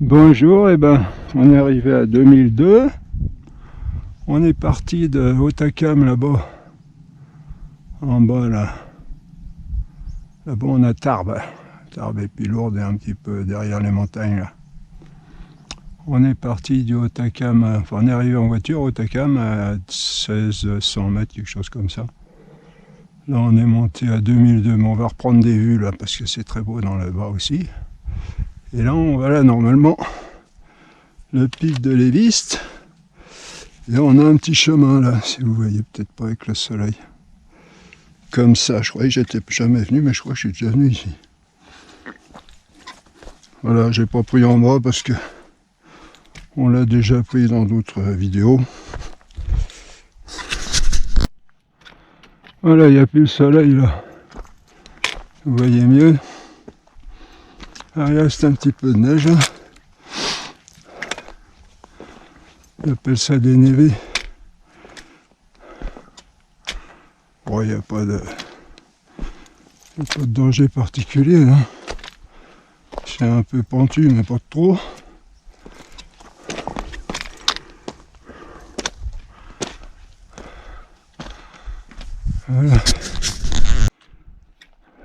Bonjour, on est arrivé à 2002. On est parti de Hautacam là-bas. En bas là. Là-bas on a Tarbes. Tarbes est plus lourde et un petit peu derrière les montagnes là. On est parti du Hautacam, enfin on est arrivé en voiture au Hautacam à 1600 mètres, quelque chose comme ça. Là on est monté à 2002, mais on va reprendre des vues là parce que c'est très beau dans le bas aussi. Et là on va là normalement le pic de l'Éviste. Et on a un petit chemin là, si vous voyez peut-être pas avec le soleil. Comme ça, je croyais que j'étais jamais venu, mais je crois que je suis déjà venu ici. Voilà, j'ai pas pris en bas parce que on l'a déjà pris dans d'autres vidéos. Voilà, il n'y a plus le soleil là. Vous voyez mieux. Ah, il reste un petit peu de neige là. J'appelle ça des névés. Bon, il n'y a pas de danger particulier là. C'est un peu pentu, mais pas trop. Voilà.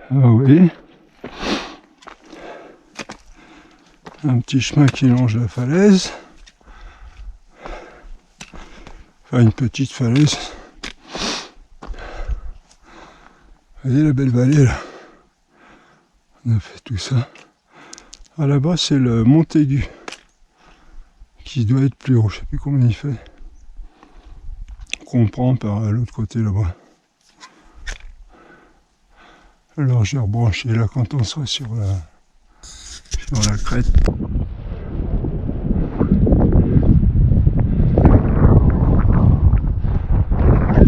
Ah oui. Un petit chemin qui longe la falaise. Enfin, une petite falaise. Vous voyez la belle vallée là. On a fait tout ça. Ah, là-bas c'est le Montaigu qui doit être plus haut. Je sais plus combien il fait. Qu'on prend par l'autre côté là-bas. Alors j'ai rebranché là quand on sera sur la crête.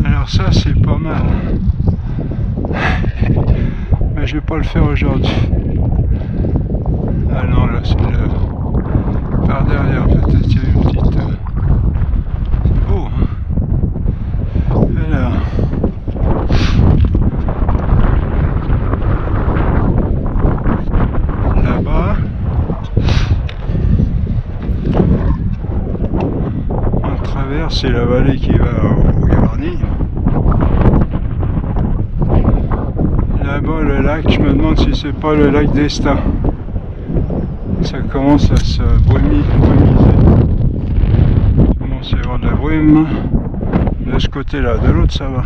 Alors ça c'est pas mal. Mais je vais pas le faire aujourd'hui. Ah non, là c'est le par derrière, peut-être il y a une petite. C'est beau, hein. Alors. Là-bas. On traverse, c'est la vallée qui va au Gavarnie. Là-bas le lac, je me demande si c'est pas le lac d'Esta. Ça commence à se brumiser. Il commence à y avoir de la brume. De ce côté-là, de l'autre ça va.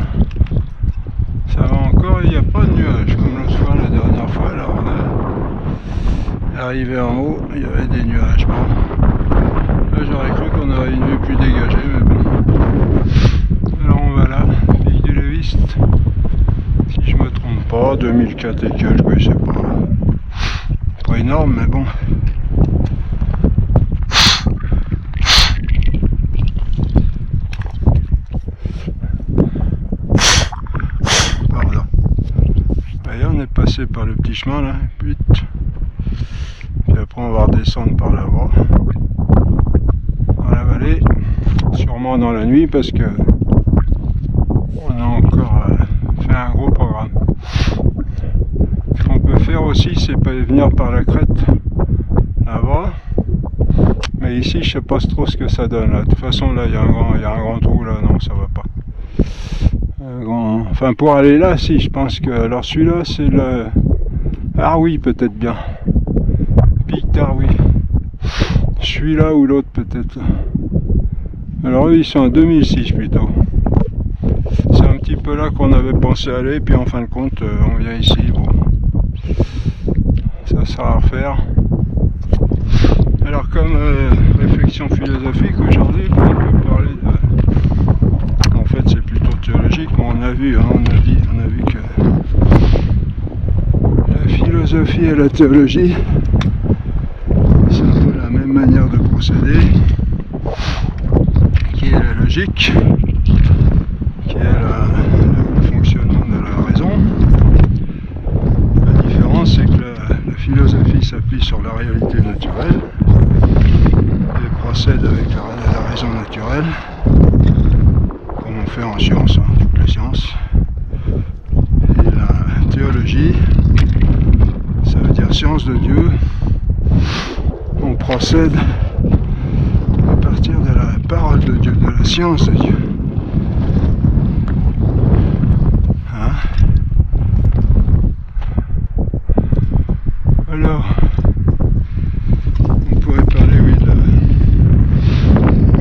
Ça va encore, il n'y a pas de nuages comme l'autre fois, la dernière fois. Là on est arrivé en haut, il y avait des nuages. Bon. Là j'aurais cru qu'on aurait une vue plus dégagée, mais bon. Alors on va là, pic de l'Éviste. Si je me trompe pas, 2004 et quelques, je sais pas énorme, mais bon. Pardon. Voyez, on est passé par le petit chemin là, puis après on va redescendre par là-bas. Dans la vallée, sûrement dans la nuit parce que on a encore fait un gros programme. Ce qu'on peut faire aussi, c'est venir par la crête là-bas. Mais ici, je sais pas trop ce que ça donne là. De toute façon, là, il y a un grand trou là. Non, ça va pas. Enfin, pour aller là, si, je pense que. Alors, celui-là, c'est le. Ah oui, peut-être bien. Pic d'Aroui. Celui-là ou l'autre, peut-être. Alors, eux, ils sont en 2006 plutôt. C'est un petit peu là qu'on avait pensé aller, puis en fin de compte, on vient ici. Bon. Ça sera à refaire. Alors comme réflexion philosophique aujourd'hui, on peut parler de... En fait c'est plutôt théologique, mais on a vu, hein, on a vu que la philosophie et la théologie, c'est un peu la même manière de procéder, qui est la logique, qui est le fonctionnement de la raison. La différence c'est que la philosophie s'appuie sur la réalité naturelle et procède avec la raison naturelle, comme on fait en sciences, hein, toutes les sciences. Et la théologie, ça veut dire science de Dieu. On prend procède à partir de la parole de Dieu, de la science de Dieu. Hein? Alors, on pourrait parler, oui, de la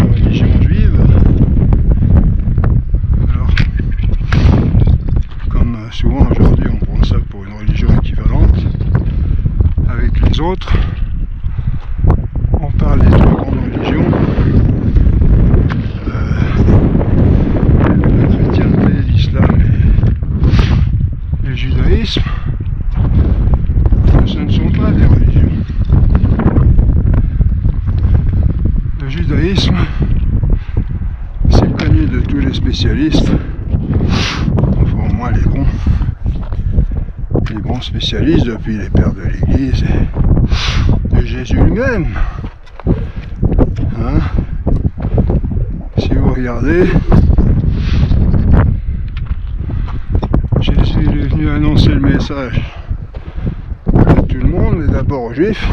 religion juive. Alors, comme souvent aujourd'hui on prend ça pour une religion équivalente avec les autres, on parle des trois grandes religions, la chrétienté, l'islam et le judaïsme. Ce ne sont pas des religions. Le judaïsme, c'est connu de tous les spécialistes, enfin au moins les bons spécialistes depuis les pères de l'Église et de Jésus lui-même. Hein? Si vous regardez, Jésus est venu annoncer le message à tout le monde, mais d'abord aux Juifs.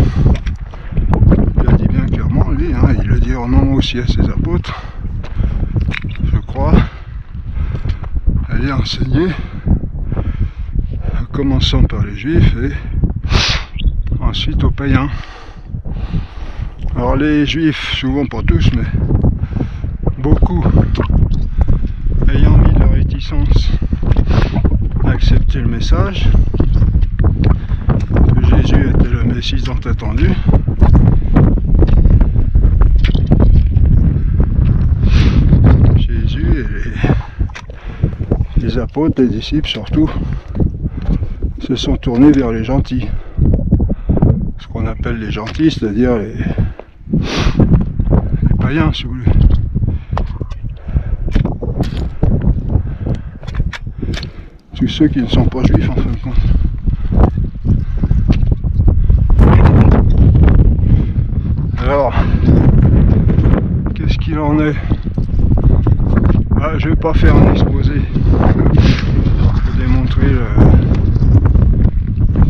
Il a dit bien clairement, lui, hein, il le dit en nom aussi à ses apôtres, je crois, aller enseigner, en commençant par les Juifs et ensuite aux païens. Alors les Juifs, souvent pas tous, mais beaucoup, ayant mis leur réticence à accepter le message, que Jésus était le Messie tant attendu, Jésus et les apôtres, les disciples surtout, se sont tournés vers les gentils. Ce qu'on appelle les gentils, c'est-à-dire les païens, si vous voulez. Tous ceux qui ne sont pas juifs en fin de compte. Alors, qu'est-ce qu'il en est? Je ne vais pas faire un exposé pour démontrer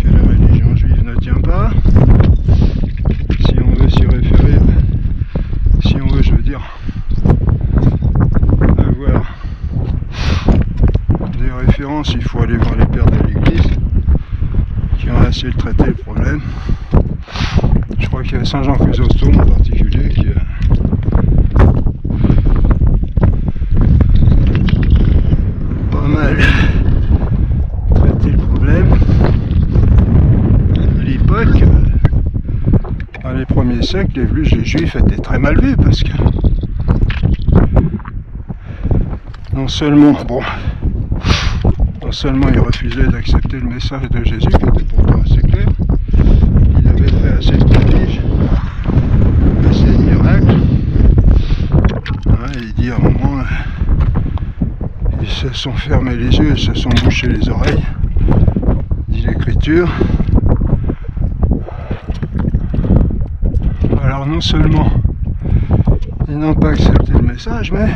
que la religion juive ne tient pas. Si on veut s'y référer, si on veut, je veux dire, avoir des références, il faut aller voir les pères de l'Église qui ont essayé de traiter le problème. Je crois qu'il y a Saint Jean Chrysostome en particulier qui a pas mal traité le problème. À l'époque, dans les premiers siècles, les Juifs étaient très mal vus parce que non seulement ils refusaient d'accepter le message de Jésus, qui était pourtant assez clair, il avait fait assez de prodiges, assez de miracles. Il dit à un moment, ils se sont fermés les yeux, ils se sont bouchés les oreilles, dit l'Écriture. Alors non seulement ils n'ont pas accepté le message, mais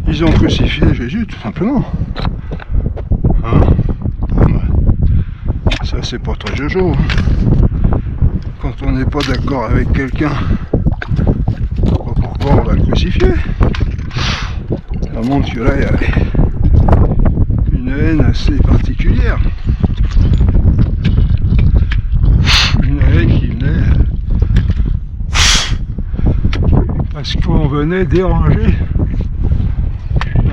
ils ont crucifié Jésus tout simplement. Ça c'est pas très jojo. Quand on n'est pas d'accord avec quelqu'un, pourquoi on va le crucifier? Ça montre que là il y a une haine assez particulière. Une haine qui venait parce qu'on venait déranger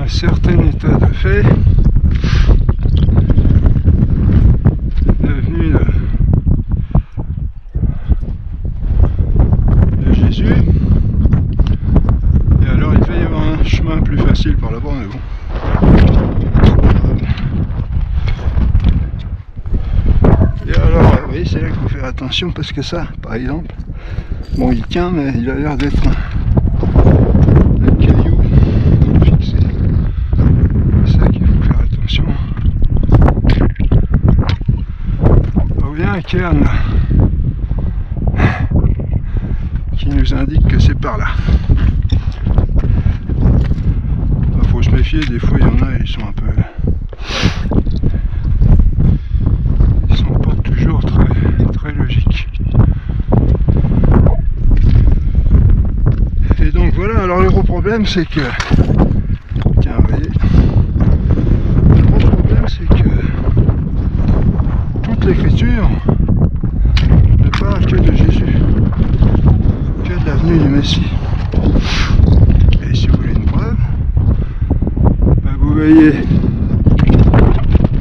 un certain état de fait devenu de Jésus. Et alors il fait y avoir un chemin plus facile par là-bas, mais bon. Et alors, oui, c'est là qu'il faut faire attention parce que ça, par exemple, bon, il tient, mais il a l'air d'être un caillou fixé. C'est ça qu'il faut faire attention. Il y a un cairn là, qui nous indique que c'est par là. Il faut se méfier, des fois il y en a, ils sont un peu... Ils sont pas toujours très logiques. problème c'est que... Tiens, vous voyez. Le gros problème c'est que toute l'écriture ne parle que de Jésus, que de la venue du Messie. Et si vous voulez une preuve, ben vous voyez,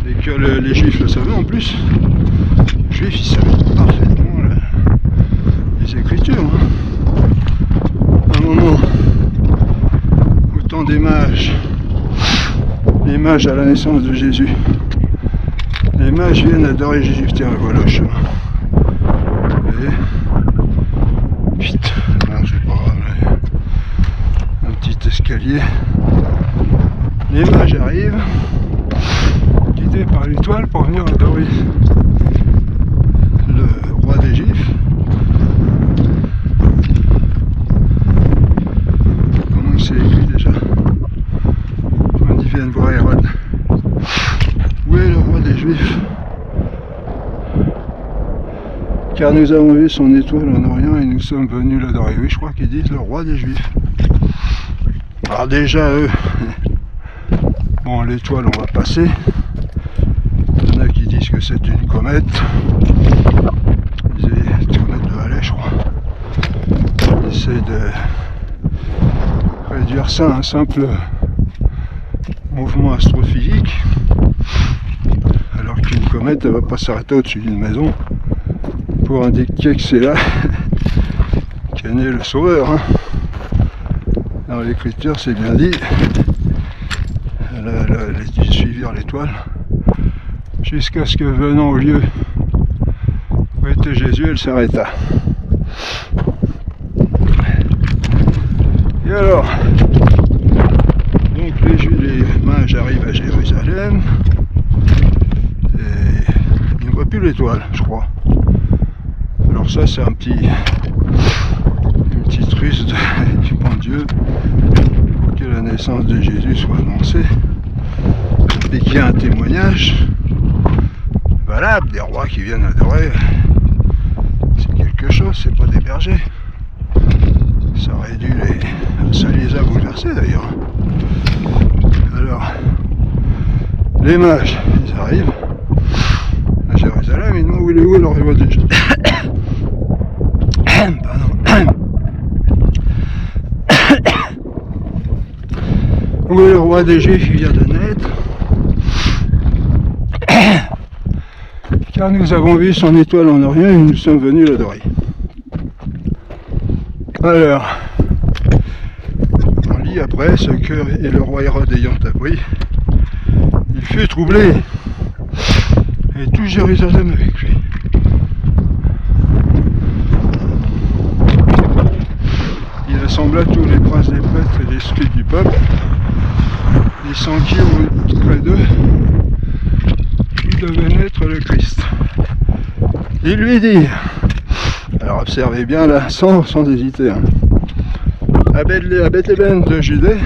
et que les Juifs le savaient en plus, les Juifs ils savaient parfaitement les Écritures. Hein. À un moment, au temps des mages, les mages à la naissance de Jésus, les mages viennent adorer Jésus. Tiens, voilà le chemin. Vous voyez ? Putain, non, c'est pas grave. Là. Un petit escalier. Les mages arrivent, guidés par l'étoile pour venir adorer le roi des Juifs. Comment c'est écrit déjà? Quand ils viennent voir Hérode. Où est le roi des Juifs? Car nous avons vu son étoile en Orient et nous sommes venus l'adorer. Oui, je crois qu'ils disent le roi des Juifs. Alors déjà, eux, bon, l'étoile, on va passer. Il y en a qui disent que c'est une comète. Une comète de Halley, je crois. Ils essaient de réduire ça à un simple mouvement astrophysique. Alors qu'une comète, elle ne va pas s'arrêter au-dessus d'une maison pour indiquer que c'est là qu'est né le Sauveur. Hein. Dans l'écriture, c'est bien dit. Ils suivirent l'étoile jusqu'à ce que venant au lieu où était Jésus, elle s'arrêta. Et alors, donc les mages arrivent à Jérusalem et ils ne voient plus l'étoile, je crois. Alors ça, c'est une petite ruse du bon Dieu pour que la naissance de Jésus soit annoncée et qu'il y ait un témoignage valable des rois qui viennent adorer. C'est quelque chose, c'est pas des bergers. Ça aurait dû ça les a bouleversés d'ailleurs. Alors, les mages, ils arrivent à Jérusalem, ils demandent où il est où leur roi des Juifs. Pardon. Où est le roi des Juifs qui vient de naître? Car nous avons vu son étoile en Orient et nous sommes venus l'adorer. Alors, on lit après ce que et le roi Hérode ayant appris, il fut troublé et tout Jérusalem avec lui. Il assembla tous les princes des prêtres et des scribes du peuple, et s'enquirent auprès d'eux où devait naître le Christ. Il lui dit, alors observez bien là, sans hésiter, hein. À Bethléem de Judée,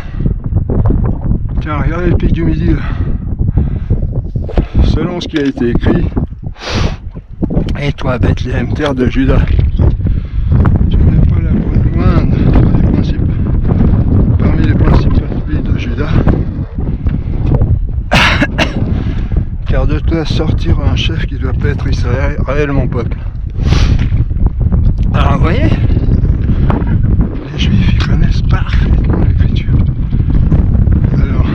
tiens, regardez le pic du midi là. Selon ce qui a été écrit, et toi Bethléem, terre de Juda, tu n'es pas la moindre parmi les principautés de Juda, car de toi sortira un chef qui doit être Israël, mon peuple. Alors vous voyez, les Juifs ils connaissent parfaitement l'écriture. Alors,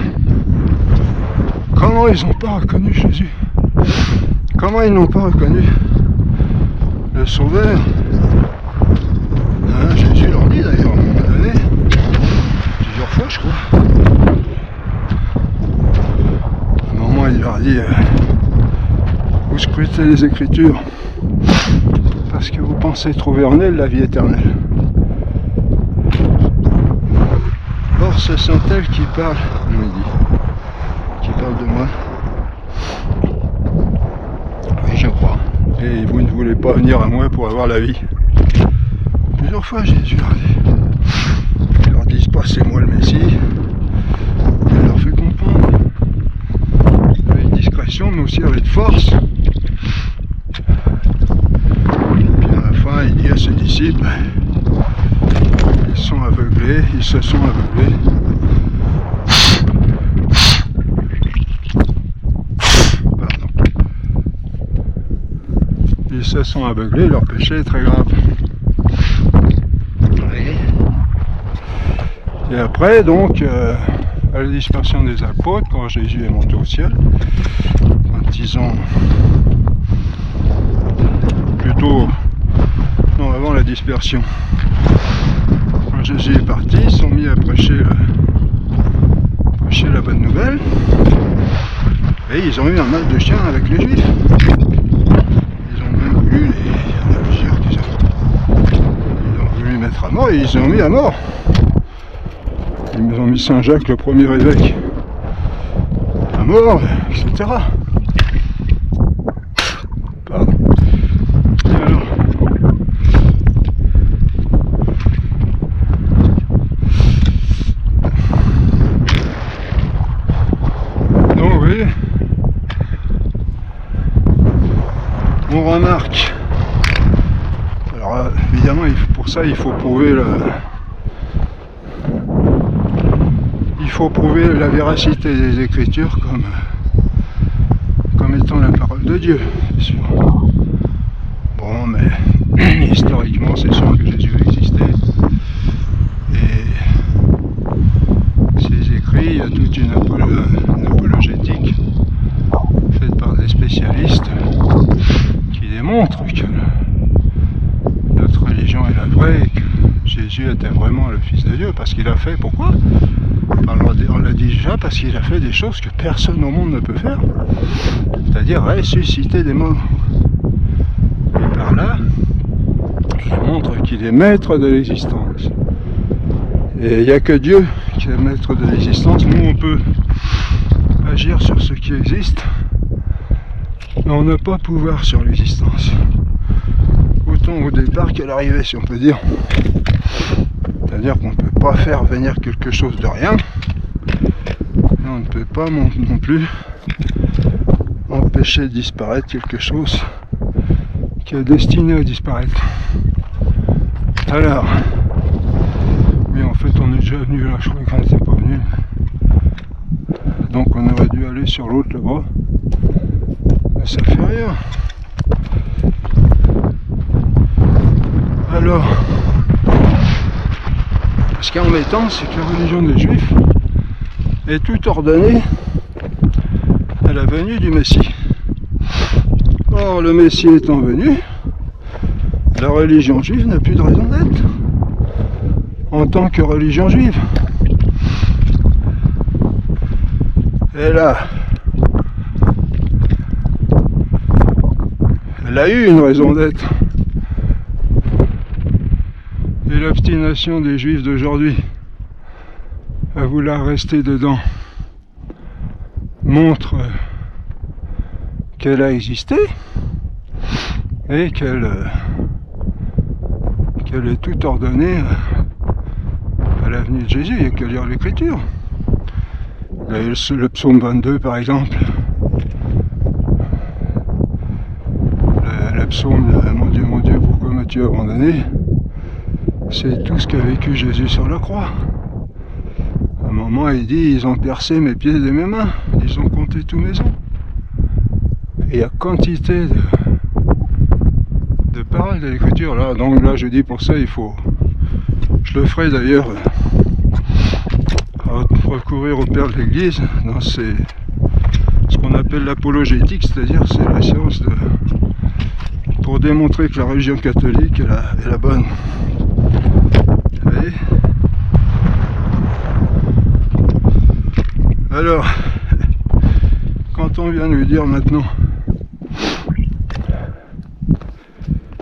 comment ils n'ont pas reconnu Jésus? Comment ils n'ont pas reconnu le Sauveur? Hein, Jésus leur dit d'ailleurs à un moment donné, plusieurs fois je crois. À un moment il leur dit, vous scrutez les Écritures parce que vous pensez trouver en elle la vie éternelle. Or ce sont elles qui parlent, il me dit, qui parlent de moi. Oui, je crois. Et vous ne voulez pas venir à moi pour avoir la vie. Plusieurs fois Jésus leur dit. Ils leur disent pas c'est moi le Messie. Il leur fait comprendre avec discrétion mais aussi avec force. Et puis à la fin il dit à ses disciples, sont aveuglés, ils se sont aveuglés. Pardon. Ils se sont aveuglés, leur péché est très grave. Et après, donc, à la dispersion des apôtres, quand Jésus est monté au ciel, quand ils ont plutôt, non, avant la dispersion, quand Jésus est parti, ils sont mis à prêcher la bonne nouvelle, et ils ont eu un mal de chien avec les Juifs. Ils ont même voulu, il y en a plusieurs qui ils ont voulu les mettre à mort, et ils ont mis à mort. Ils ont mis Saint-Jacques, le premier évêque, à mort, etc. Pardon. Et alors, donc, vous voyez, on remarque. Alors, évidemment, pour ça, il faut prouver la véracité des Écritures comme étant la parole de Dieu, c'est sûr. Bon, mais historiquement, c'est sûr que Jésus existait. Et ces écrits, il y a toute une apologétique faite par des spécialistes qui démontrent que notre religion est la vraie et que Jésus était vraiment le Fils de Dieu, parce qu'il a fait, pourquoi ? On l'a dit déjà, parce qu'il a fait des choses que personne au monde ne peut faire, c'est-à-dire ressusciter des morts. Et par là, il montre qu'il est maître de l'existence. Et il n'y a que Dieu qui est maître de l'existence. Nous, on peut agir sur ce qui existe, mais on n'a pas pouvoir sur l'existence. Autant au départ qu'à l'arrivée, si on peut dire. C'est-à-dire qu'on ne peut pas faire venir quelque chose de rien, et on ne peut pas non plus empêcher de disparaître quelque chose qui est destiné à disparaître. Alors, mais en fait on est déjà venu là, je crois qu'on n'était pas venu. Donc on aurait dû aller sur l'autre là-bas, mais ça fait rien. Alors, ce qui est embêtant, c'est que la religion des Juifs est tout ordonnée à la venue du Messie. Or, le Messie étant venu, la religion juive n'a plus de raison d'être en tant que religion juive. Et là, elle a eu une raison d'être. Et l'obstination des Juifs d'aujourd'hui à vouloir rester dedans montre qu'elle a existé et qu'elle est tout ordonnée à la venue de Jésus. Il n'y a qu'à lire l'Écriture. Le psaume 22 par exemple, le psaume de mon Dieu, pourquoi m'as-tu abandonné? C'est tout ce qu'a vécu Jésus sur la croix. À un moment, il dit, ils ont percé mes pieds et mes mains, ils ont compté tous mes os. Et il y a quantité de paroles de l'Écriture là. Donc là, je dis pour ça, il faut... Je le ferai d'ailleurs, recourir au Père de l'Église dans ce qu'on appelle l'apologétique, c'est-à-dire c'est la science pour démontrer que la religion catholique est la bonne. Et alors, quand on vient nous dire maintenant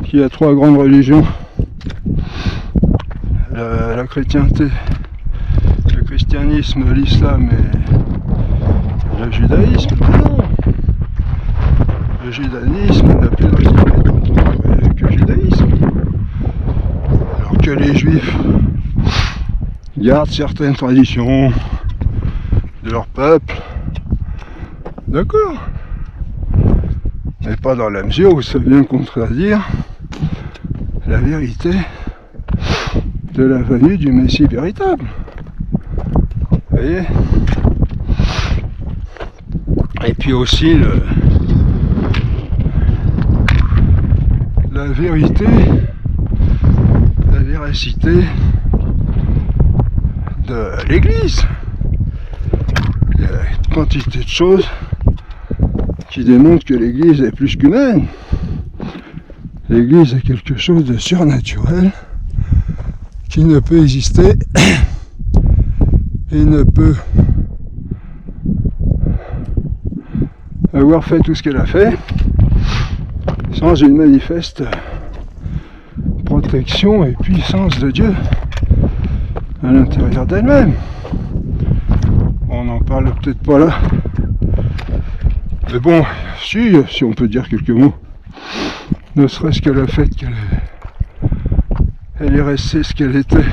qu'il y a trois grandes religions, la chrétienté, le christianisme, l'islam et le judaïsme, non. Le judaïsme n'a plus de raison d'être que le judaïsme. Alors que les juifs gardent certaines traditions de leur peuple, d'accord, mais pas dans la mesure où ça vient contredire la vérité de la venue du Messie véritable. Vous voyez? Et puis aussi la vérité, la véracité de l'Église. Il y a une quantité de choses qui démontrent que l'Église est plus qu'humaine. L'Église est quelque chose de surnaturel qui ne peut exister et ne peut avoir fait tout ce qu'elle a fait sans une manifeste protection et puissance de Dieu à l'intérieur d'elle-même. On n'en parle peut-être pas là. Mais bon, si on peut dire quelques mots, ne serait-ce que le fait qu'elle est restée ce qu'elle était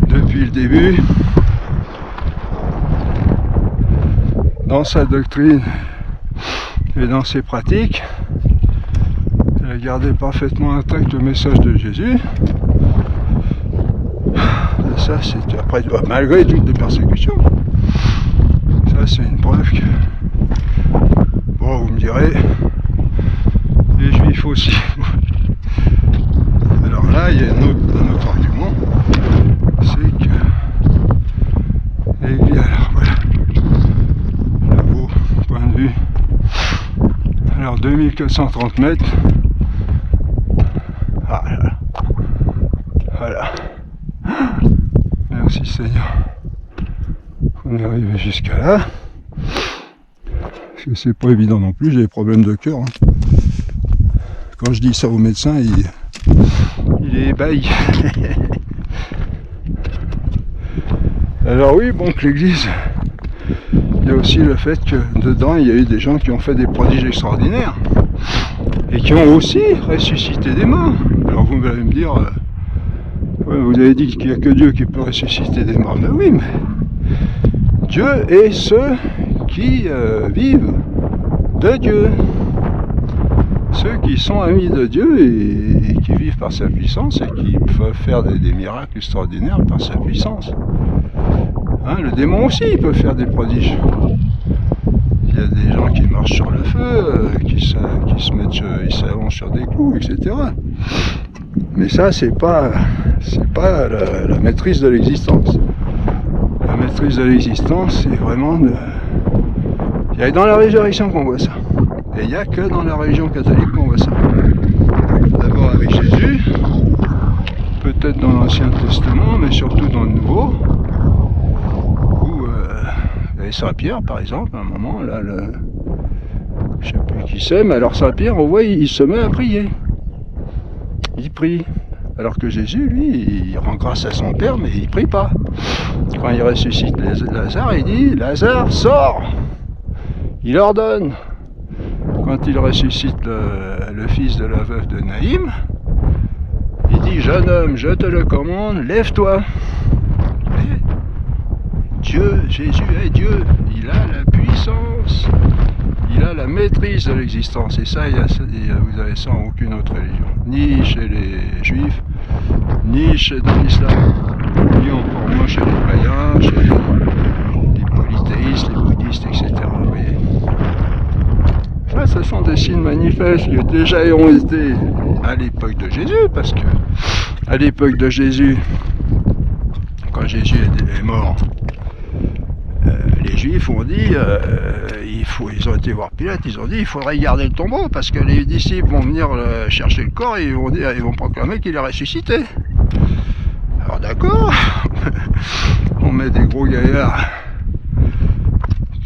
depuis le début, dans sa doctrine et dans ses pratiques. Elle a gardé parfaitement intact le message de Jésus. Et ça, c'est après, malgré toutes les persécutions, ça c'est une preuve que, bon, vous me direz, les Juifs aussi. Alors là, il y a un autre argument, c'est que l'Église, alors voilà, là beau point de vue, alors 2430 mètres, ah là, voilà, merci Seigneur, on est arrivé jusqu'à là, parce que c'est pas évident non plus, j'ai des problèmes de cœur, hein. Quand je dis ça au médecin, il est ébahi. Alors oui, bon, que l'Église, il y a aussi le fait que dedans, il y a eu des gens qui ont fait des prodiges extraordinaires et qui ont aussi ressuscité des morts. Alors vous allez me dire, ouais, vous avez dit qu'il n'y a que Dieu qui peut ressusciter des morts. Mais oui, mais Dieu est ceux qui vivent de Dieu. Ceux qui sont amis de Dieu et qui vivent par sa puissance et qui peuvent faire des miracles extraordinaires par sa puissance. Hein, le démon aussi il peut faire des prodiges. Il y a des gens qui marchent sur le feu, qui se mettent, ils s'allongent sur des clous, etc. Mais ça c'est pas la maîtrise de l'existence. La maîtrise de l'existence, c'est vraiment il y a dans la résurrection qu'on voit ça. Et il n'y a que dans la religion catholique qu'on voit ça. D'abord avec Jésus, peut-être dans l'Ancien Testament, mais surtout dans le Nouveau, où il y avait Saint-Pierre par exemple, à un moment, là, je ne sais plus qui c'est, mais alors Saint-Pierre, on voit, il se met à prier. Il prie. Alors que Jésus, lui, il rend grâce à son Père, mais il ne prie pas. Quand il ressuscite Lazare, il dit « Lazare, sors !» Il ordonne. Quand il ressuscite le fils de la veuve de Naïm, il dit « Jeune homme, je te le commande, lève-toi !» Dieu, Jésus est Dieu, il a la puissance, il a la maîtrise de l'existence. Et ça, vous avez ça en aucune autre religion. Ni chez les Juifs, ni dans l'islam, ni encore moins chez les païens, chez les polythéistes, les bouddhistes, etc. Vous voyez. Ça, ce sont des signes manifestes qui déjà ont été à l'époque de Jésus, parce que à l'époque de Jésus, quand Jésus est mort, les Juifs ont dit, ils ont été voir Pilate, ils ont dit il faudrait garder le tombeau parce que les disciples vont venir chercher le corps et ils vont proclamer qu'il est ressuscité. Alors d'accord, on met des gros gaillards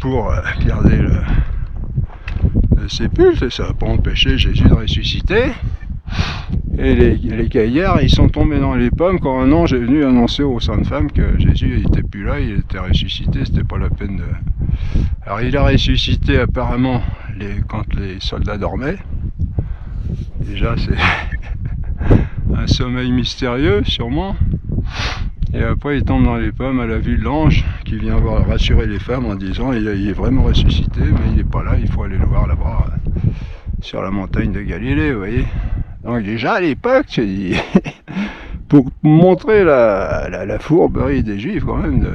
pour garder le sépulcre, et ça va pas empêcher Jésus de ressusciter. Et les gaillards, ils sont tombés dans les pommes quand un ange est venu annoncer aux saintes femmes que Jésus n'était plus là, il était ressuscité, c'était pas la peine de... Alors il a ressuscité apparemment quand les soldats dormaient. Déjà c'est un sommeil mystérieux sûrement. Et après il tombe dans les pommes à la vue de l'ange qui vient rassurer les femmes en disant il est vraiment ressuscité, mais il n'est pas là, il faut aller le voir là-bas sur la montagne de Galilée, vous voyez. Donc déjà à l'époque, pour montrer la fourberie des Juifs quand même.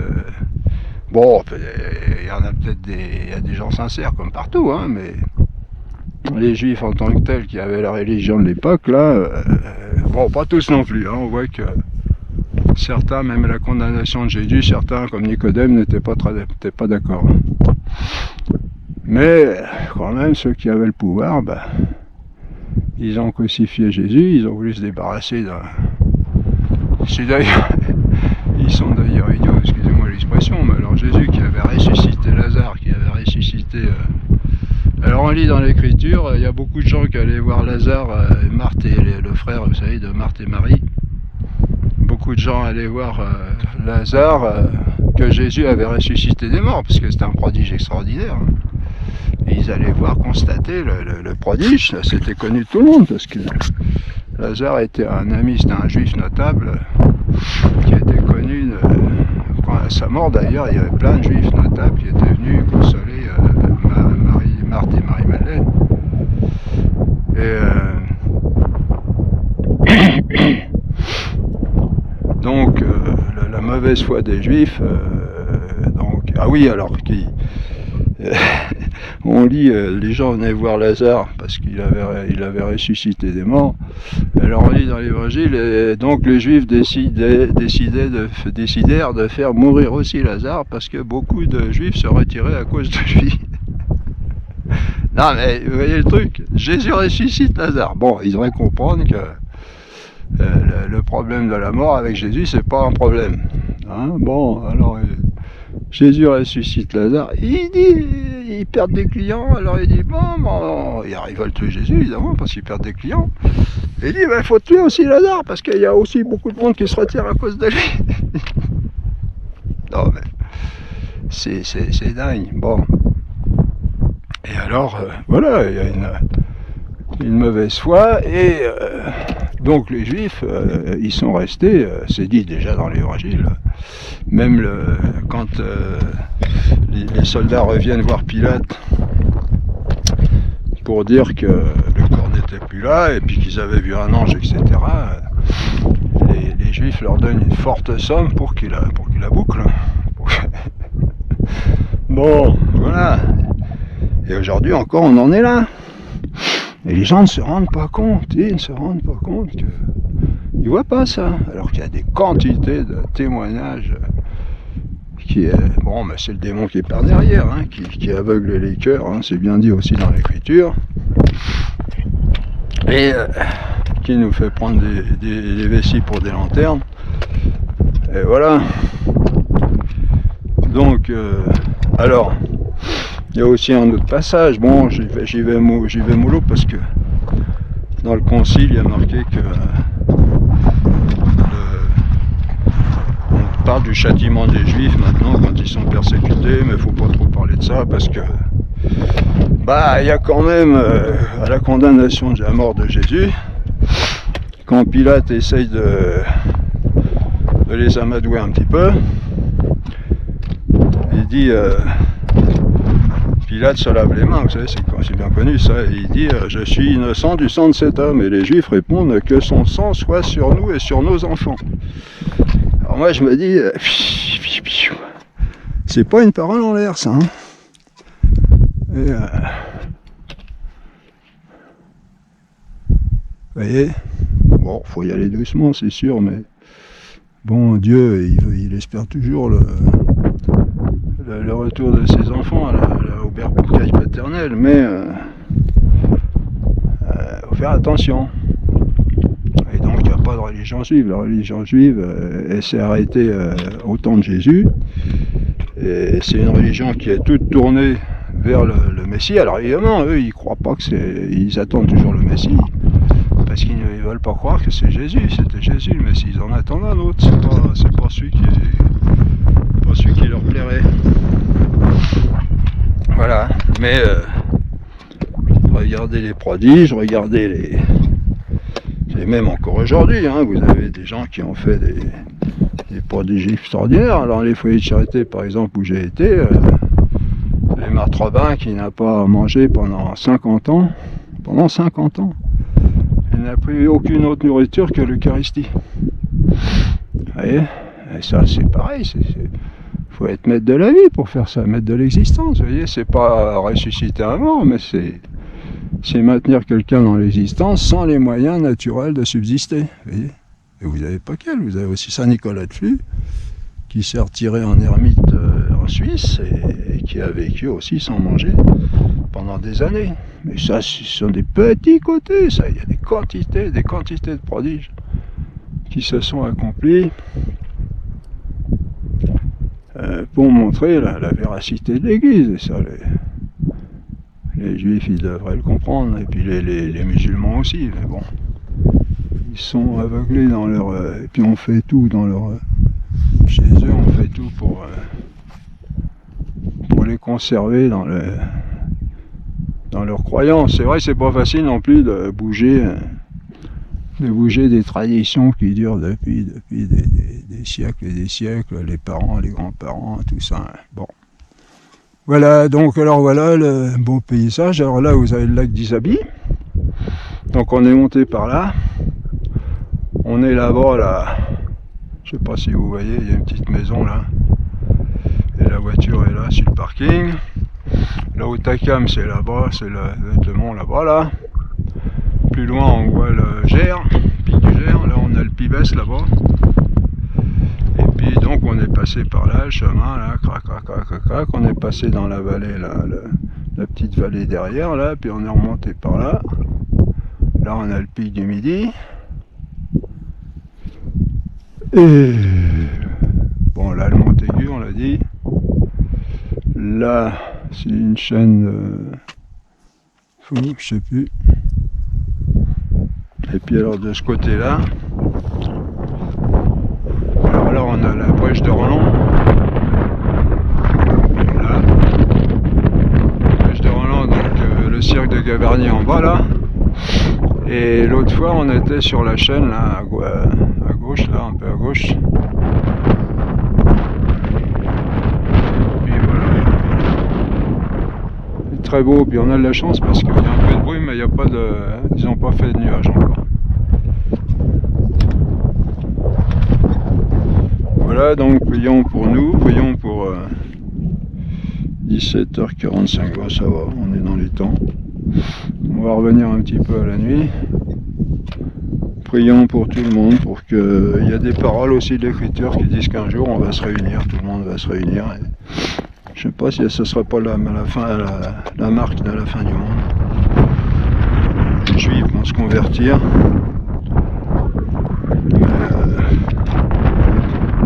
Bon, il y en a peut-être des gens sincères comme partout, hein, mais les Juifs en tant que tels qui avaient la religion de l'époque, là, bon, pas tous non plus, hein, on voit que certains, même la condamnation de Jésus, certains comme Nicodème n'étaient pas d'accord. Mais quand même, ceux qui avaient le pouvoir, ils ont crucifié Jésus, ils ont voulu se débarrasser d'un... Ils sont d'ailleurs idiots, excusez-moi l'expression, mais alors Jésus qui avait ressuscité Lazare, qui avait ressuscité... Alors on lit dans l'écriture, il y a beaucoup de gens qui allaient voir Lazare, Marthe et le frère, vous savez, de Marthe et Marie. Beaucoup de gens allaient voir Lazare, que Jésus avait ressuscité des morts, parce que c'était un prodige extraordinaire. Hein. Et ils allaient voir constater le prodige, c'était connu de tout le monde, parce que Lazare était un ami, c'était un juif notable, qui était connu, à sa mort d'ailleurs, il y avait plein de juifs notables qui étaient venus consoler Marthe et Marie-Madeleine. Et donc la mauvaise foi des Juifs, donc ah oui alors on lit les gens venaient voir Lazare parce qu'il avait ressuscité des morts. Alors on lit dans l'Évangile et donc les Juifs décidèrent de faire mourir aussi Lazare parce que beaucoup de Juifs se retiraient à cause de lui. Non mais vous voyez le truc, Jésus ressuscite Lazare. Bon, ils devraient comprendre que le problème de la mort avec Jésus, c'est pas un problème. Hein, bon, alors Jésus ressuscite Lazare. Ils perdent des clients. Alors il dit bon, ils veulent tuer Jésus évidemment parce qu'ils perdent des clients. Et il dit il faut tuer aussi Lazare parce qu'il y a aussi beaucoup de monde qui se retire à cause de lui. Non mais c'est dingue. Bon. Et alors voilà, il y a une mauvaise foi et donc les Juifs, ils sont restés, c'est dit déjà dans l'Évangile, même quand les soldats reviennent voir Pilate pour dire que le corps n'était plus là et puis qu'ils avaient vu un ange, etc., les Juifs leur donnent une forte somme pour qu'ils la bouclent. Bon, voilà. Et aujourd'hui encore, on en est là. Et les gens ne se rendent pas compte, ils ne se rendent pas compte que... Ils voient pas ça, alors qu'il y a des quantités de témoignages qui est... Bon, mais c'est le démon qui est par derrière, hein, qui aveugle les cœurs, hein, c'est bien dit aussi dans l'Écriture. Et qui nous fait prendre des vessies pour des lanternes. Et voilà. Donc, alors... Il y a aussi un autre passage, bon j'y vais mollo parce que dans le concile il y a marqué que on parle du châtiment des Juifs maintenant quand ils sont persécutés, mais il ne faut pas trop parler de ça parce que il y a quand même à la condamnation de la mort de Jésus, quand Pilate essaye de les amadouer un petit peu, il dit Pilate se lave les mains, vous savez, c'est bien connu ça, et il dit je suis innocent du sang de cet homme, et les Juifs répondent que son sang soit sur nous et sur nos enfants. Alors moi je me dis c'est pas une parole en l'air ça, hein. Et vous voyez, bon, faut y aller doucement c'est sûr, mais bon, Dieu il espère toujours le retour de ses enfants au bercail paternel, mais faut faire attention. Et donc il n'y a pas de religion juive. La religion juive elle s'est arrêtée au temps de Jésus, et c'est une religion qui est toute tournée vers le Messie. Alors évidemment, eux ils croient pas que c'est... Ils attendent toujours le Messie, parce qu'ils ne veulent pas croire que c'est Jésus, c'était Jésus le Messie. Ils en attendent un autre, c'est pas celui qui leur plairait. Voilà, mais regardez les prodiges, regardez les... Et même encore aujourd'hui, hein, vous avez des gens qui ont fait des prodiges extraordinaires. Alors les foyers de charité, par exemple, où j'ai été, les Marthe Robin qui n'a pas mangé pendant 50 ans, il n'a pris aucune autre nourriture que l'Eucharistie. Vous voyez? Et ça, c'est pareil, faut être maître de la vie pour faire ça, maître de l'existence, vous voyez? C'est pas ressusciter un mort, mais c'est maintenir quelqu'un dans l'existence sans les moyens naturels de subsister, vous voyez? Et vous n'avez pas quel, vous avez aussi Saint-Nicolas de Flux, qui s'est retiré en ermite en Suisse, et qui a vécu aussi sans manger pendant des années. Mais ça, ce sont des petits côtés, ça, il y a des quantités de prodiges qui se sont accomplis pour montrer la véracité de l'Église, et ça, les Juifs, ils devraient le comprendre, et puis les musulmans aussi, mais bon, ils sont aveuglés dans leur... et puis on fait tout dans leur... chez eux, on fait tout pour les conserver dans leurs croyances. C'est vrai que c'est pas facile non plus de bouger des traditions qui durent depuis des siècles et des siècles, les parents, les grands-parents, tout ça. Bon. Voilà, donc alors voilà le beau paysage. Alors là, vous avez le lac d'Isabi. Donc on est monté par là. On est là-bas, là. Je sais pas si vous voyez, il y a une petite maison là. Et la voiture est là sur le parking. Là au Takam, c'est là-bas, c'est le mont là-bas là. Plus loin, on voit le Gers, pic du Gers. Là, on a le Pibès là-bas. Et puis donc, on est passé par là, le chemin là, crac, crac, crac, crac, crac. On est passé dans la vallée là, la petite vallée derrière là. Puis on est remonté par là. Là, on a le pic du Midi. Et bon, là, le Montaigu, on l'a dit. Là, c'est une chaîne je sais plus. Et puis alors de ce côté-là, alors là on a la brèche de Roland. Là, la brèche de Roland, donc le cirque de Gavarnie en bas là. Et l'autre fois on était sur la chaîne là, à gauche, là, un peu à gauche. Très beau, puis on a de la chance parce qu'il y a un peu de bruit, mais il n'y a pas de... ils n'ont pas fait de nuages encore. Voilà, donc prions pour nous, prions pour 17h45, bon, ça va, on est dans les temps. On va revenir un petit peu à la nuit. Prions pour tout le monde, pour que... Il y a des paroles aussi de l'Écriture qui disent qu'un jour on va se réunir, tout le monde va se réunir. Je sais pas si ce ne sera pas la marque de la fin du monde. Les Juifs vont se convertir.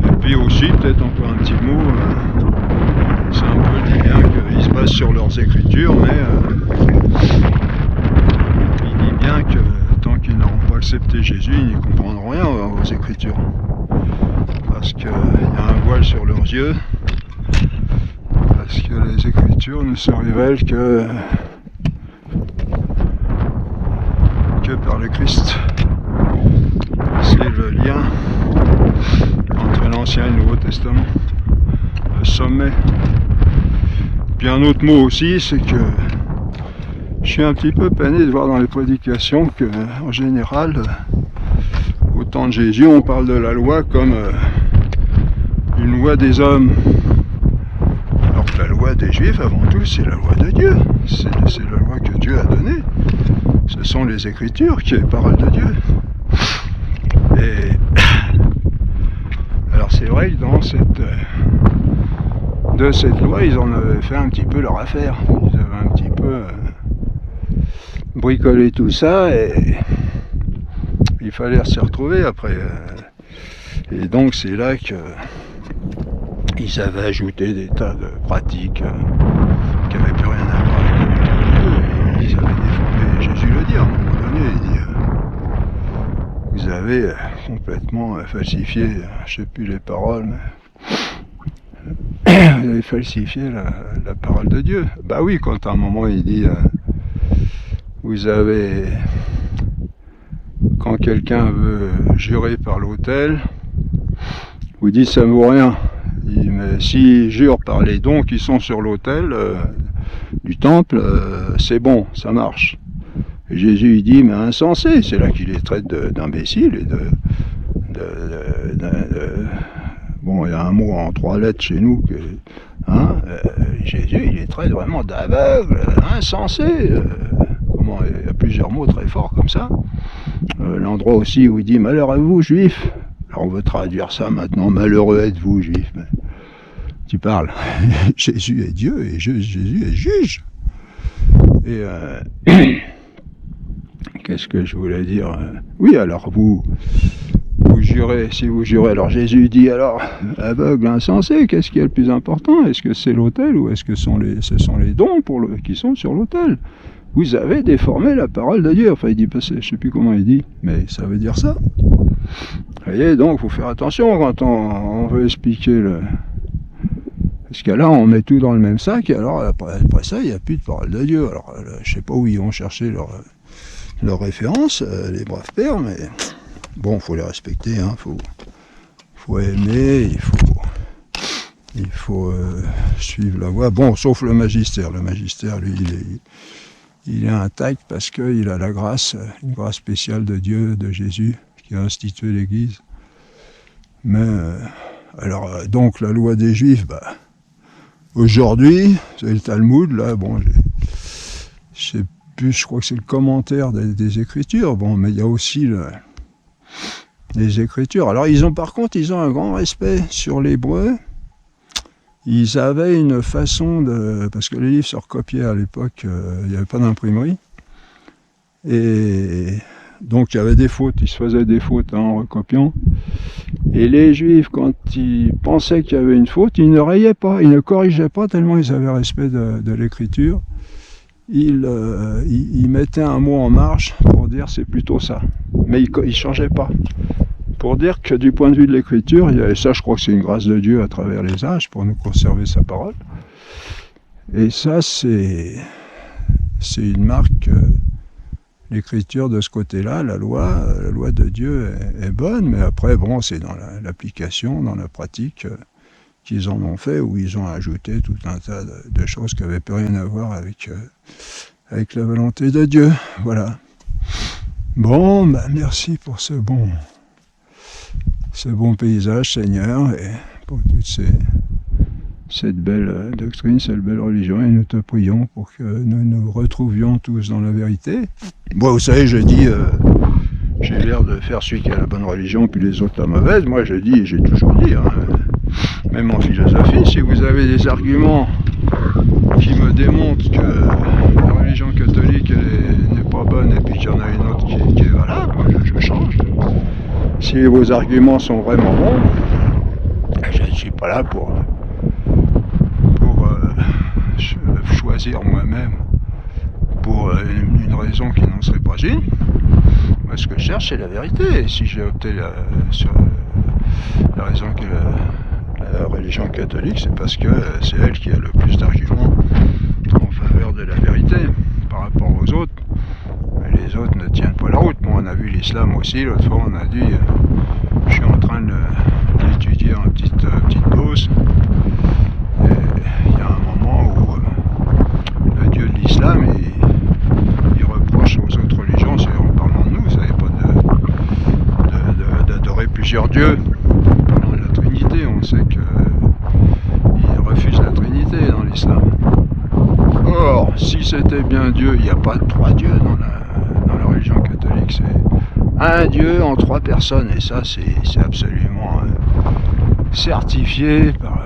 Et puis aussi, peut-être encore un petit mot, c'est un peu dit bien qu'ils se basent sur leurs écritures, mais il dit bien que tant qu'ils n'auront pas accepté Jésus, ils n'y comprendront rien aux écritures. Parce qu'il y a un voile sur leurs yeux. Parce que les Écritures ne se révèlent que par le Christ. C'est le lien entre l'Ancien et le Nouveau Testament, le sommet. Puis un autre mot aussi, c'est que je suis un petit peu peiné de voir dans les prédications que, en général, au temps de Jésus, on parle de la loi comme une loi des hommes. La loi des Juifs, avant tout, c'est la loi de Dieu. C'est la loi que Dieu a donnée. Ce sont les Écritures qui est parole de Dieu. Et alors c'est vrai que de cette loi, ils en avaient fait un petit peu leur affaire. Ils avaient un petit peu bricolé tout ça et il fallait se retrouver après. Et donc c'est là que ils avaient ajouté des tas de pratiques qui n'avaient plus rien à voir avec Dieu. Ils avaient déformé, Jésus le dit à un moment donné, il dit vous avez complètement falsifié, je ne sais plus les paroles, mais vous avez falsifié la parole de Dieu. Bah oui, quand à un moment il dit vous avez, quand quelqu'un veut jurer par l'autel, vous dites ça ne vaut rien. Mais s'il jure par les dons qui sont sur l'autel du temple, c'est bon, ça marche. Et Jésus il dit, mais insensé, c'est là qu'il les traite d'imbéciles et bon, il y a un mot en 3 lettres chez nous que Jésus, il est traité vraiment d'aveugle, insensé. Il y a plusieurs mots très forts comme ça. L'endroit aussi où il dit malheur à vous, juifs. Alors on veut traduire ça maintenant, malheureux êtes-vous, juifs. Mais tu parles. Jésus est Dieu et Jésus est juge. Et qu'est-ce que je voulais dire? Oui, alors vous jurez, si vous jurez, alors Jésus dit alors, aveugle, insensé, qu'est-ce qui est le plus important? Est-ce que c'est l'autel ou est-ce que ce sont les dons qui sont sur l'autel? Vous avez déformé la parole de Dieu. Enfin, il dit, je ne sais plus comment il dit, mais ça veut dire ça. Vous voyez, donc, il faut faire attention quand on veut expliquer parce que là, on met tout dans le même sac, et alors, après ça, il n'y a plus de parole de Dieu. Alors, je ne sais pas où ils vont chercher leurs références, les braves pères, mais bon, il faut les respecter, hein, faut aimer, il faut suivre la voie. Bon, sauf le magistère. Le magistère, lui, il est intact parce qu'il a la grâce, une grâce spéciale de Dieu, de Jésus, qui a institué l'Église. Mais, alors, donc, la loi des Juifs, aujourd'hui, c'est le Talmud, là, bon, je sais plus, je crois que c'est le commentaire des Écritures, bon, mais il y a aussi les Écritures. Alors, par contre, ils ont un grand respect sur l'hébreu. Ils avaient une façon parce que les livres se recopiaient à l'époque, il n'y avait pas d'imprimerie. Et donc il y avait des fautes, ils se faisaient des fautes en recopiant. Et les Juifs, quand ils pensaient qu'il y avait une faute, ils ne rayaient pas, ils ne corrigeaient pas tellement ils avaient respect de l'écriture. Ils mettaient un mot en marge pour dire c'est plutôt ça. Mais ils ne changeaient pas. Pour dire que du point de vue de l'écriture, et ça je crois que c'est une grâce de Dieu à travers les âges pour nous conserver sa parole. Et ça c'est une marque, l'écriture de ce côté-là, la loi de Dieu est bonne, mais après bon c'est dans l'application, dans la pratique qu'ils en ont fait, où ils ont ajouté tout un tas de choses qui n'avaient plus rien à voir avec la volonté de Dieu. Voilà. Bon, merci pour ce bon paysage, Seigneur, et pour toute cette belle doctrine, cette belle religion, et nous te prions pour que nous nous retrouvions tous dans la vérité. Moi, vous savez, je dis, j'ai l'air de faire celui qui a la bonne religion, puis les autres la mauvaise. Moi, j'ai toujours dit, même en philosophie, si vous avez des arguments qui me démontrent que la religion catholique n'est pas bonne, et puis qu'il y en a une autre qui est valable, moi, je change. Si vos arguments sont vraiment bons, je ne suis pas là pour choisir moi-même pour une raison qui n'en serait pas une. Moi, ce que je cherche, c'est la vérité. Et si j'ai opté sur la raison que la religion catholique, c'est parce que c'est elle qui a le plus d'arguments en faveur de la vérité par rapport aux autres. Mais les autres ne tiennent pas la route. Bon, on a vu l'islam aussi, l'autre fois on a dit, je suis en train de l'étudier en petite dose. Et il y a un moment où le dieu de l'islam, il reproche aux autres religions, c'est en parlant de nous, vous savez pas d'adorer plusieurs dieux. En parlant de la Trinité, on sait qu'il refuse la Trinité dans l'islam. Or, si c'était bien Dieu, il n'y a pas 3 dieux dans la religion catholique, c'est un Dieu en 3 personnes, et ça c'est absolument certifié par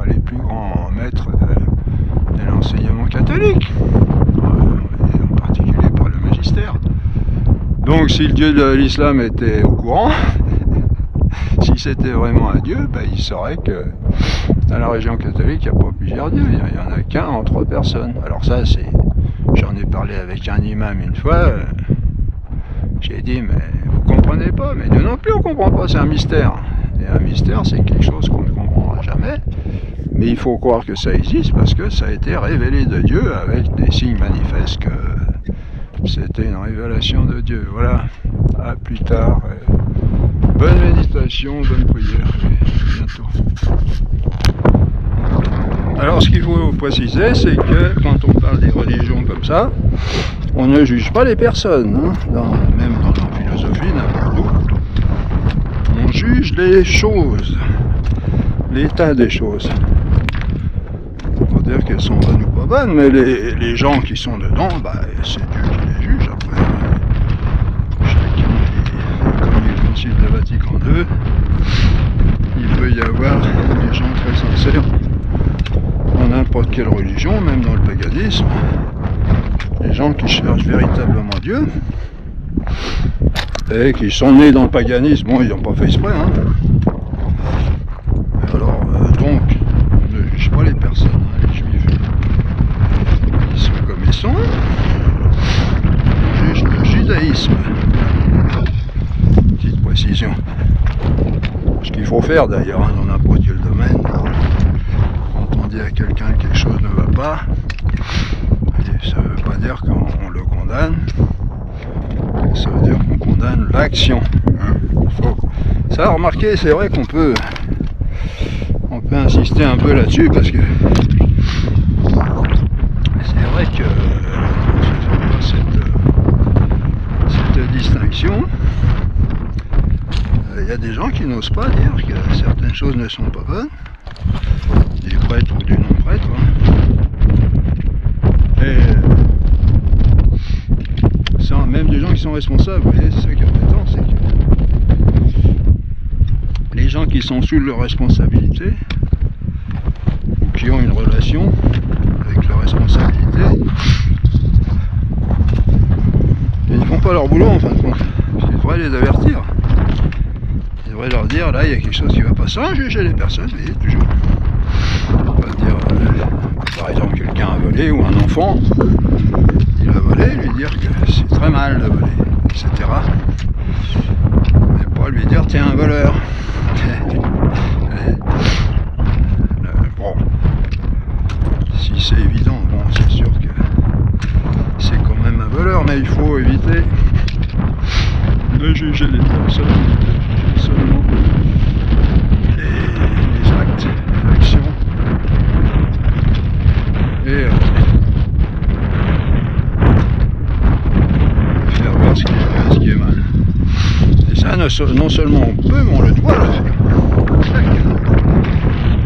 les plus grands maîtres de l'enseignement catholique, et en particulier par le magistère. Donc si le Dieu de l'islam était au courant, si c'était vraiment un Dieu, il saurait que dans la religion catholique, il n'y a pas plusieurs dieux, il n'y en a qu'un en 3 personnes. Alors ça, j'en ai parlé avec un imam une fois, j'ai dit, mais vous comprenez pas, mais nous non plus on ne comprend pas, c'est un mystère. Et un mystère, c'est quelque chose qu'on ne comprendra jamais, mais il faut croire que ça existe parce que ça a été révélé de Dieu avec des signes manifestes que c'était une révélation de Dieu. Voilà, à plus tard. Bonne méditation, bonne prière, et à bientôt. Alors ce qu'il faut préciser, c'est que quand on parle des religions comme ça, on ne juge pas les personnes, même dans la philosophie, n'importe où. On juge les choses, l'état des choses. Pour dire qu'elles sont bonnes ou pas bonnes, mais les gens qui sont dedans, bah, c'est Dieu qui les juge. Après, chacun, comme le Concile de Vatican II, il peut y avoir des gens très sincères dans n'importe quelle religion, même dans le paganisme, des gens qui cherchent véritablement Dieu et qui sont nés dans le paganisme. Bon, ils n'ont pas fait exprès, hein. Alors, donc, on ne juge pas les personnes, hein, les juifs. Ils sont comme ils sont. On juge le judaïsme. Petite précision. Ce qu'il faut faire d'ailleurs, hein, dans n'importe quel domaine, quand on dit à quelqu'un que quelque chose ne va pas, ça ne veut pas dire qu'on le condamne, ça veut dire qu'on condamne l'action. Hein. Ça, remarquez, c'est vrai qu'on peut insister un peu là-dessus parce que c'est vrai que cette distinction, il y a des gens qui n'osent pas dire que certaines choses ne sont pas bonnes, des prêtres ou des non-prêtres. Hein. Et même des gens qui sont responsables, vous voyez, c'est ça qui est embêtant, c'est que les gens qui sont sous leur responsabilité, ou qui ont une relation avec leur responsabilité, ils ne font pas leur boulot en fin de compte. Il faudrait les avertir. Il devrait leur dire, là il y a quelque chose qui ne va pas, sans juger les personnes, vous voyez, toujours. On va dire, par exemple, quelqu'un a volé ou un enfant, il a volé, lui dire que c'est très mal de voler, etc. Mais pas lui dire, tiens, un voleur. Bon, si c'est évident, bon, c'est sûr que c'est quand même un voleur, mais il faut éviter de juger les personnes, seulement les actes, les actions, et faire voir ce qui est mal. Et ça, non seulement on peut, mais on le doit le faire.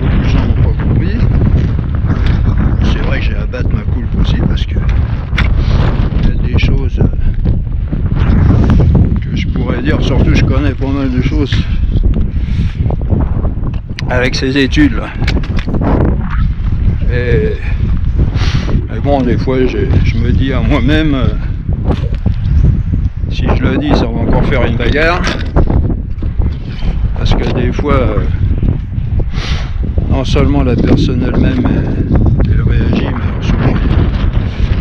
Beaucoup de gens n'ont pas compris. C'est vrai que j'ai à battre ma coulpe aussi parce que il y a des choses que je pourrais dire, surtout je connais pas mal de choses avec ces études là. Mais bon, des fois je me dis à moi-même, si je le dis ça va encore faire une bagarre, parce que des fois non seulement la personne elle-même elle réagit, mais alors souvent il y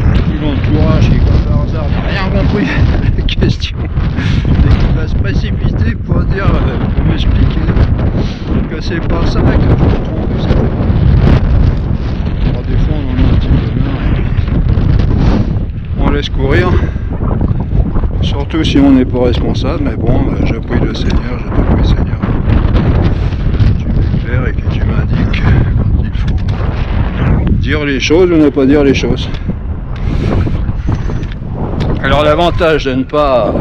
a tout l'entourage qui comme par hasard n'a rien compris à la question et qui va se précipiter pour dire, pour m'expliquer que c'est pas ça, que je me trompe, etc. Alors des fois on en a un petit peu marre et puis on laisse courir, surtout si on n'est pas responsable, mais bon, je prie le Seigneur, je te prie Seigneur, tu m'éclaires et que tu m'indiques quand il faut dire les choses ou ne pas dire les choses. Alors l'avantage de ne pas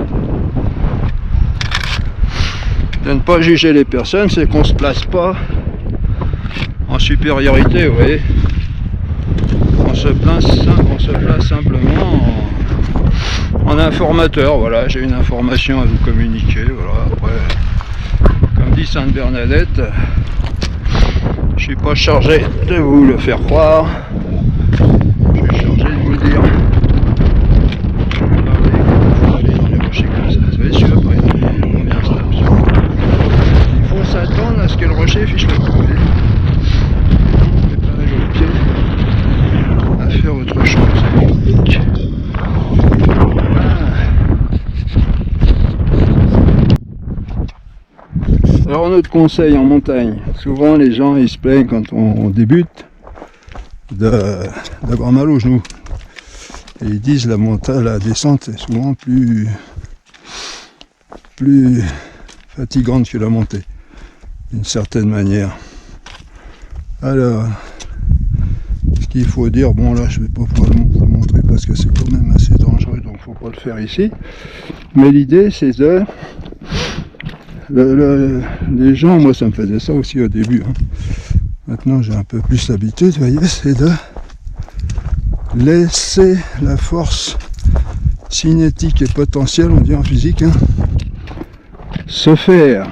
juger les personnes, c'est qu'on se place pas en supériorité, vous voyez. On se place simplement en informateur, voilà, j'ai une information à vous communiquer, voilà. Après, comme dit Sainte Bernadette, je suis pas chargé de vous le faire croire, je suis chargé de vous le dire. Il faut s'attendre à ce que le rocher fiche le coup. Préparez vos pieds à faire autre chose. Alors un autre conseil en montagne, souvent les gens ils se plaignent quand on débute d'avoir mal aux genoux. Et ils disent la descente est souvent plus fatigante que la montée, d'une certaine manière. Alors, ce qu'il faut dire, bon là je vais pas pouvoir vous le montrer parce que c'est quand même assez dangereux, donc faut pas le faire ici. Mais l'idée c'est de les gens, moi ça me faisait ça aussi au début. Hein. Maintenant j'ai un peu plus l'habitude, vous voyez, c'est de laisser la force cinétique et potentielle, on dit en physique, hein, se faire.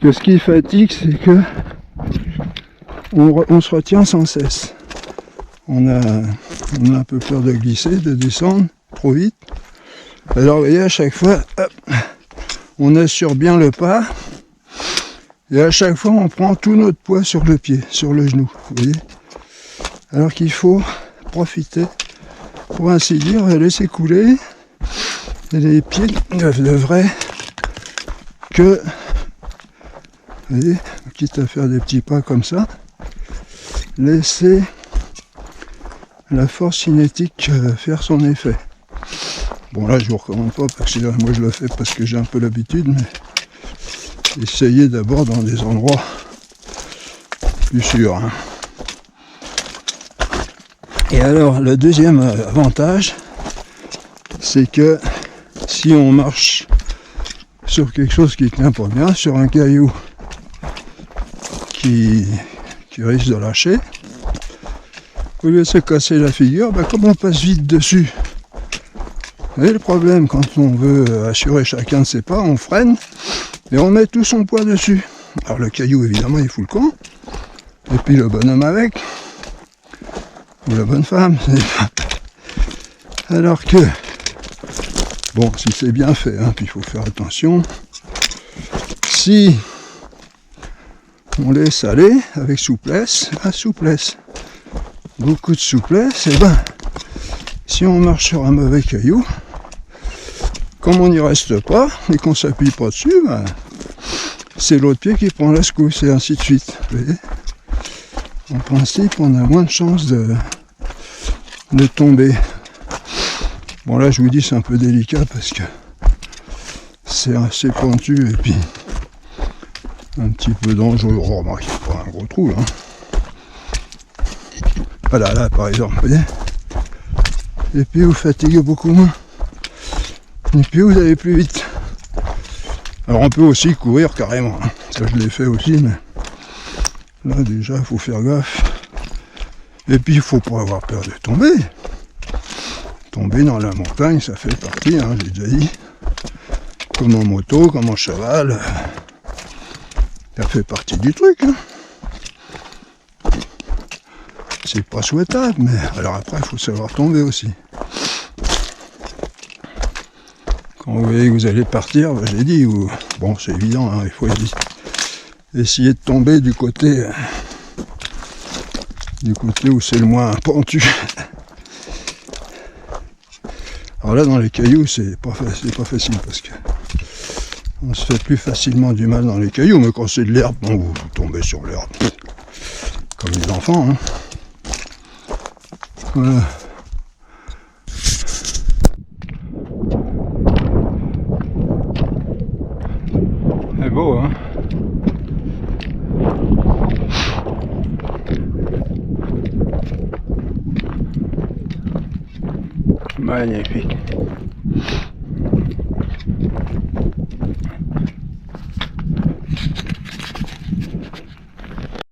Que ce qui fatigue, c'est que on se retient sans cesse. On a un peu peur de glisser, de descendre trop vite. Alors vous voyez, à chaque fois, hop, on assure bien le pas. Et à chaque fois, on prend tout notre poids sur le pied, sur le genou. Vous voyez. Alors qu'il faut profiter, pour ainsi dire, laisser couler. Et les pieds ne devraient que, vous voyez, quitte à faire des petits pas comme ça, laisser la force cinétique faire son effet. Bon là je vous recommande pas parce que moi je le fais parce que j'ai un peu l'habitude, mais essayez d'abord dans des endroits plus sûrs. Hein. Et alors le deuxième avantage, c'est que si on marche sur quelque chose qui tient pas bien, sur un caillou qui risque de lâcher, au lieu de se casser la figure, comme on passe vite dessus. Vous voyez le problème, quand on veut assurer chacun de ses pas, on freine et on met tout son poids dessus. Alors le caillou évidemment il fout le camp, et puis le bonhomme avec, ou la bonne femme. Alors que, bon, si c'est bien fait, hein, puis il faut faire attention, si on laisse aller avec souplesse, beaucoup de souplesse, et si on marche sur un mauvais caillou, comme on n'y reste pas et qu'on s'appuie pas dessus, c'est l'autre pied qui prend la secousse et ainsi de suite. Vous voyez, en principe, on a moins de chances de tomber. Bon là, je vous dis, c'est un peu délicat parce que c'est assez pointu et puis un petit peu dangereux. Oh, remarque, il n'y a pas un gros trou là. Voilà, là par exemple, vous voyez. Et puis vous fatiguez beaucoup moins. Et puis vous allez plus vite. Alors on peut aussi courir carrément. Hein. Ça je l'ai fait aussi, mais là déjà il faut faire gaffe. Et puis il faut pas avoir peur de tomber. Tomber dans la montagne, ça fait partie, hein, j'ai déjà dit. Comme en moto, comme en cheval. Ça fait partie du truc. Hein. C'est pas souhaitable, mais alors après il faut savoir tomber aussi. Quand vous voyez que vous allez partir, j'ai dit, bon c'est évident, hein, il faut essayer de tomber du côté où c'est le moins pentu. Alors là dans les cailloux c'est pas facile parce que on se fait plus facilement du mal dans les cailloux, mais quand c'est de l'herbe, bon, vous tombez sur l'herbe comme les enfants. Hein. Voilà. C'est beau, hein? Magnifique.